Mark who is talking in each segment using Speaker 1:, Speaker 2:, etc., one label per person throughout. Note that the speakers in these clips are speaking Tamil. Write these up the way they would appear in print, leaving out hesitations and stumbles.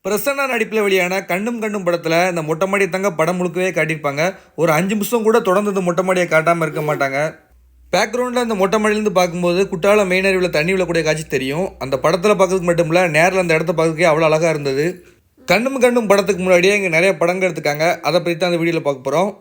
Speaker 1: பிரசன்னா நடிப்பில் வெளியான கண்ணும் கண்ணும் படத்தில் இந்த மொட்டை மாடி தங்க படம் முழுக்கவே காட்டியிருப்பாங்க. ஒரு 5 நிமிஷம் கூட தொடர்ந்து இந்த மொட்டை மாடியை காட்டாமல் இருக்க மாட்டாங்க. பேக்ரவுண்டில் அந்த மொட்டை மாடியிலேருந்து பார்க்கும்போது குட்டால மெயின் அறிவில் தண்ணி விழக்கூடிய காட்சி தெரியும். அந்த படத்தில் பார்க்கறதுக்கு மட்டும் இல்லை, நேரில் அந்த இடத்த பார்க்கறதுக்கே அவ்வளோ அழகாக இருந்தது. கண்ணும் கண்ணும் படத்துக்கு முன்னாடியே இங்கே நிறைய படங்கள் எடுத்துக்காங்க. அதை பற்றி தான் அந்த வீடியோவில் பார்க்க போகிறோம்.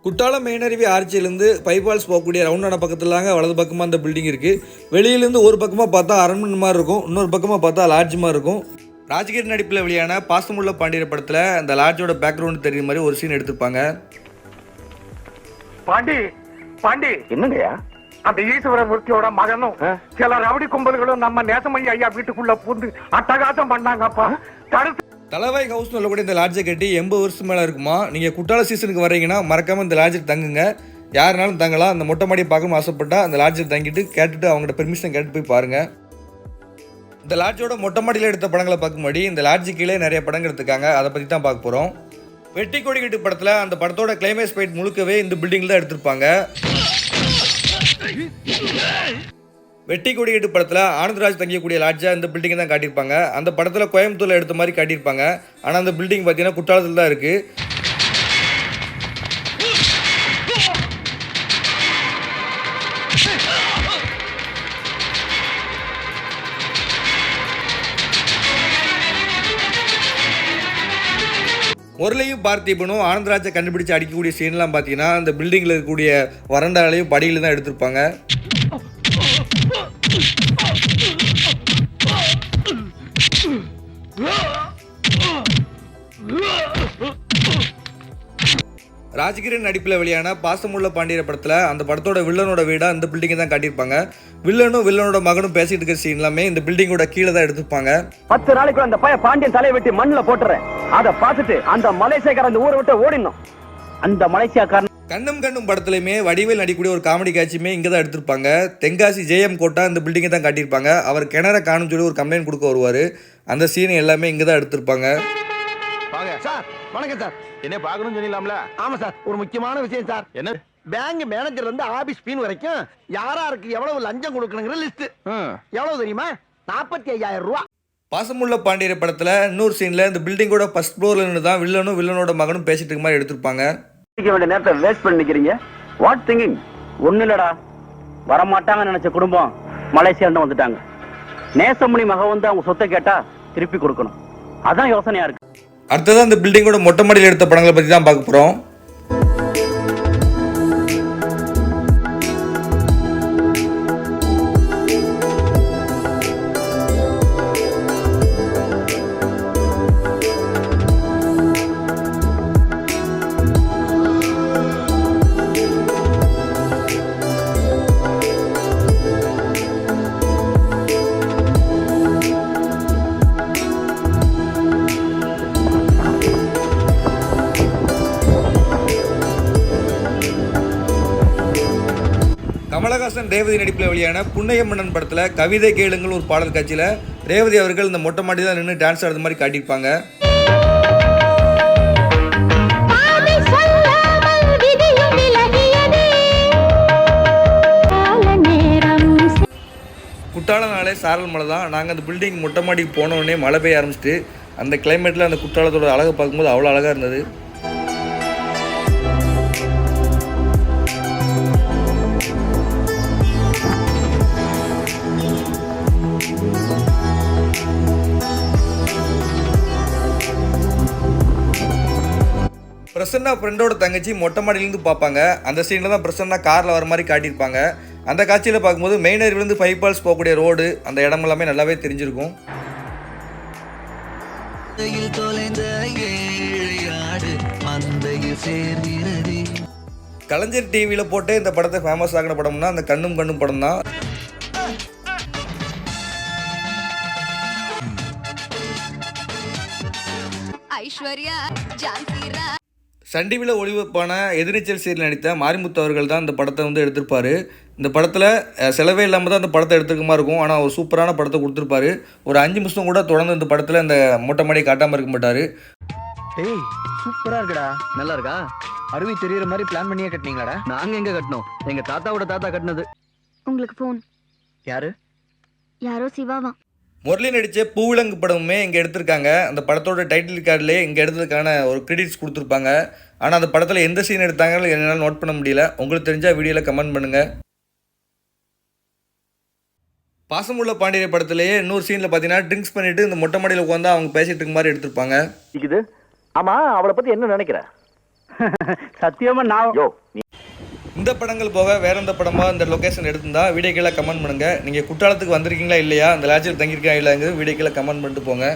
Speaker 1: குட்டாலம் மெயினருவி ஆர்ச்சியிலேருந்து பைபால்ஸ் போகக்கூடிய ரவுண்டான பக்கத்துலாங்க வலது பக்கமாக அந்த பில்டிங் இருக்குது. வெளியிலேருந்து ஒரு பக்கமாக பார்த்தா அரண்மனை மாதிரி இருக்கும், இன்னொரு பக்கமாக பார்த்தா லாட்ஜ் மாதிரி இருக்கும். ராஜ்கிர் நடிப்பில் வெளியான பாசமுள்ள பாண்டியர் படத்தில் அந்த லாட்ஜோட பேக்ரவுண்ட் தெரியுற மாதிரி ஒரு சீன் எடுத்திருப்பாங்க.
Speaker 2: பாண்டி பாண்டி
Speaker 3: என்னங்கய்யா?
Speaker 2: அந்த ஈஸ்வரமூர்த்தியோட மகனும் சில ரவுடி கும்பல்களும் நம்ம நேசமணி ஐயா வீட்டுக்குள்ள பூந்து அட்டகாசம் பண்ணாங்கப்பா. தடுத்து
Speaker 1: தலைவாய் ஹவுஸ்னு சொல்லக்கூடிய இந்த லாட்ஜை கட்டி 80 வருஷம் மேலே இருக்குமா. நீங்கள் குட்டால சீசனுக்கு வரீங்கன்னா மறக்காமல் இந்த லாட்ஜில் தங்குங்க. யாருனாலும் தங்கலாம். அந்த மொட்டை மாடியை பார்க்கணும் ஆசைப்பட்டால் அந்த லாட்ஜில் தங்கிட்டு கேட்டுட்டு அவங்கள்ட்ட பெர்மிஷன் கேட்டு போய் பாருங்கள். இந்த லாட்ஜோட மொட்டை மாடியில் எடுத்த படங்களை பார்க்கும்படி இந்த லாட்ஜு கீழே நிறைய படங்கள் எடுத்துக்காங்க. அதை பற்றி தான் பார்க்க போகிறோம். வெட்டி கொடி கட்டு படத்தில் அந்த படத்தோட கிளைமேக்ஸ் ஃபைட் முழுக்கவே இந்த பில்டிங்கில் தான் எடுத்திருப்பாங்க. வெட்டி கொடி கட்டு படத்தில் ஆனந்தராஜ் தங்கியக்கூடிய லாட்ஜா இந்த பில்டிங்கை தான் காட்டியிருப்பாங்க. அந்த படத்தில் கோயம்புத்தூரில் எடுத்த மாதிரி காட்டியிருப்பாங்க. ஆனால் அந்த பில்டிங் பார்த்தீங்கன்னா குற்றாலத்தில் தான் இருக்குது. முரளியும் பார்த்திபனும் ஆனந்தராஜை கண்டுபிடிச்சு அடிக்கக்கூடிய சீன்லாம் பார்த்தீங்கன்னா அந்த பில்டிங்கில் இருக்கக்கூடிய வறண்டாலையும் படியில் தான் எடுத்திருப்பாங்க. ராஜ்கிரன் நடிப்பில் வெளியான பாசமுள்ள பாண்டியர் படத்தில் அந்த படத்தோட வில்லனோட வீடாக இந்த பில்டிங்கை தான் காட்டியிருப்பாங்க. வில்லனோட மகனும் பேசிட்டு இருக்கிற சீன் எல்லாமே இந்த பில்டிங்கோட கீழே தான் எடுத்திருப்பாங்க.
Speaker 3: 10 நாளைக்கு அந்த பையன் பாண்டியன் தலையை வெட்டி மண்ணில் போட்டுறேன். அதை பார்த்துட்டு அந்த மலேசியாக்காரன் அந்த ஊரை விட்டு ஓடினோம். அந்த மலேசியாக்காரன்
Speaker 1: கண்ணும் கண்ணும் படத்துலையுமே வடிவேல் நடிக்கக்கூடிய ஒரு காமெடி காட்சியுமே இங்கே தான் எடுத்திருப்பாங்க. தென்காசி ஜேஎம் கோட்டா இந்த பில்டிங்கை தான் காட்டியிருப்பாங்க. அவர் கிணற காணும் சொல்லி ஒரு கம்ப்ளைண்ட் கொடுக்க வருவார். அந்த சீன் எல்லாமே இங்கே தான் எடுத்திருப்பாங்க.
Speaker 4: சார் வணக்கம் சார். என்ன பார்க்கணும்னு சொன்னீங்களாம்ல?
Speaker 3: ஆமா சார், ஒரு முக்கியமான விஷயம் சார்.
Speaker 4: என்ன?
Speaker 3: பேங்க் மேனேஜர் இருந்து ஆபீஸ் பீன் வரைக்கும் யாராருக்கு எவ்வளவு லஞ்சம் கொடுக்கணுங்கிற லிஸ்ட். எவ்வளவு தெரியுமா? 45,000 ரூபாய்.
Speaker 1: பாசமுள்ள பாண்டியர் படத்தில் இன்னொரு சீனில் இந்த பில்டிங்கோட ஃபர்ஸ்ட் ஃப்ளோரில் நின்று தான் வில்லனோட மகனும் பேசிட்டு இருக்க மாதிரி எடுத்திருப்பாங்க.
Speaker 3: வேண்டிய நேரத்தை வேஸ்ட் பண்ணி நிக்கிறீங்க. What thinking? ஒண்ணு இல்லடா, வரமாட்டாங்கன்னு நினைச்ச குடும்பம் மலேசியா வந்துட்டாங்க. நேசமணி மக வந்து அவங்க சொத்தை கேட்டா திருப்பி கொடுக்கணும். அதான் யோசனையா இருக்கு.
Speaker 1: அடுத்ததான் இந்த பில்டிங்கோட மொட்டை மாடியில் எடுத்த படங்களை பற்றி தான் பார்க்க போகிறோம். கமலஹாசன் ரேவதி நடிப்பில் வெளியான புண்ணைய மன்னன் படத்தில் கவிதை கேளுங்கள் ஒரு பாடல் காட்சியில் ரேவதி அவர்கள் இந்த மொட்டை மாடி தான் நின்று டான்ஸ் ஆடுற மாதிரி காட்டியிருப்பாங்க. குற்றாலனாலே சாரல் மழை தான். நாங்கள் அந்த பில்டிங் மொட்டை மாடிக்கு போனோடனே மழை பெய்ய ஆரம்பிச்சிட்டு அந்த கிளைமேட்டில் அந்த குற்றாலத்தோட அழகை பார்க்கும்போது அவ்வளோ அழகாக இருந்தது. பிரசன்னா ஃப்ரெண்டோட தங்கச்சி மொட்டை மாடியிலேருந்து பார்ப்பாங்க. அந்த சீனில் தான் பிரசன்னா காரில் வர மாதிரி காட்டியிருப்பாங்க. அந்த காட்சியில் பார்க்கும்போது மெயின் ஏரியிலேருந்து பைபால்ஸ் போகக்கூடிய ரோடு அந்த இடம் எல்லாமே நல்லாவே தெரிஞ்சிருக்கும். கலைஞர் டிவியில் போட்டு இந்த படத்தை ஃபேமஸ் ஆகின படம்னா அந்த கண்ணும் கண்ணும் படம் தான். சன் டிவியில் ஒளிபரப்பான எதிர்நீச்சல் சீரியல் நடித்த மாரிமுத்து அவர்கள் தான் இந்த படத்தை வந்து எடுத்திருப்பாரு. இந்த படத்தில் செலவே இல்லாமல் தான் இந்த படத்தை எடுத்துருக்க மாதிரி இருக்கும். ஆனால் ஒரு சூப்பரான படத்தை கொடுத்துருப்பாரு. ஒரு 5 நிமிஷம் கூட தொடர்ந்து இந்த படத்தில் இந்த மொட்டை மாடியை காட்டாமல் இருக்க மாட்டார்.
Speaker 5: டேய் சூப்பரா இருக்குடா. நல்லா இருக்கா? அருவி தெரியுற மாதிரி பிளான் பண்ணியே கட்டினீங்களாடா? நாங்க எங்க கட்டணும், எங்க தாத்தாவோட தாத்தா கட்டினது.
Speaker 6: உங்களுக்கு ஃபோன்.
Speaker 5: யாரு?
Speaker 6: யாரோ சிவாவா.
Speaker 1: முரளி நடித்த பூவிலங்கு படமுமே இங்கே எடுத்திருக்காங்க. அந்த படத்தோட டைட்டில் கார்டிலே இங்கே எடுத்ததுக்கான ஒரு கிரெடிட்ஸ் கொடுத்துருப்பாங்க. ஆனால் அந்த படத்தில் எந்த சீன் எடுத்தாங்கன்னு என்னால் நோட் பண்ண முடியல. உங்களுக்கு தெரிஞ்சால் வீடியோவில் கமெண்ட் பண்ணுங்கள். பாசமுள்ள பாண்டிய படத்திலேயே இன்னொரு சீனில் பார்த்தீங்கன்னா ட்ரிங்க்ஸ் பண்ணிவிட்டு இந்த மொட்டை மாடியில் உட்காந்து அவங்க பேசிகிட்டு இருக்க மாதிரி எடுத்திருப்பாங்க.
Speaker 3: இது ஆமா, அவளை பத்தி என்ன நினைக்கிற? சத்தியமா நான்
Speaker 1: இந்த படங்கள் போக வேற எந்த படமா இந்த லொகேஷன் எடுத்திருந்தா வீடியோ கீழே கமெண்ட் பண்ணுங்கள். நீங்கள் குற்றாலத்துக்கு வந்திருக்கீங்களா இல்லையா, இந்த லாட்ஜில் தங்கியிருக்கா இல்லைங்கிறது வீடியோ கீழே கமெண்ட் பண்ணிட்டு போங்க.